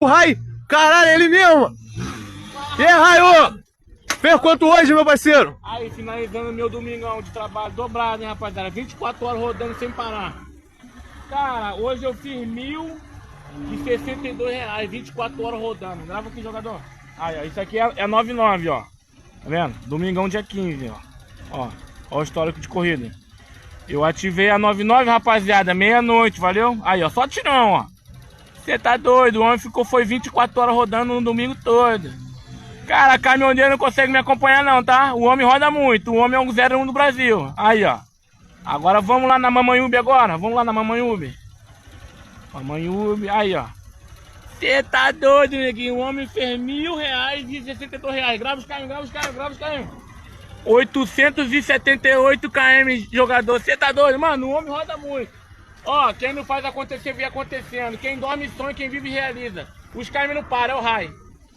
O Rai, caralho, é ele mesmo. E aí, Raio? Fez quanto hoje, meu parceiro? Aí, finalizando meu domingão de trabalho dobrado, hein, rapaziada? 24 horas rodando sem parar. Cara, hoje eu fiz R$1.062, 24 horas rodando. Grava aqui, jogador. Aí, ó, isso aqui é 99, ó. Tá vendo? Domingão dia 15, ó. Ó o histórico de corrida. Eu ativei a 99, rapaziada, meia-noite, valeu? Aí, ó, só tirão, ó. Você tá doido, o homem foi 24 horas rodando no domingo todo. Cara, caminhoneiro não consegue me acompanhar não, tá? O homem roda muito, o homem é um 01 do Brasil. Aí, ó. Agora vamos lá na Mamanhube agora, vamos lá na Mamanhube. Mamanhube, aí, ó. Você tá doido, neguinho, o homem fez R$1.062. Grava os caminhos, grava os caminhos, grava os caminhos. 878 km, jogador, você tá doido? Mano, o homem roda muito. Ó, quem não faz acontecer, vê acontecendo. Quem dorme sonha, quem vive realiza. Os caminhos não param, é o Rai.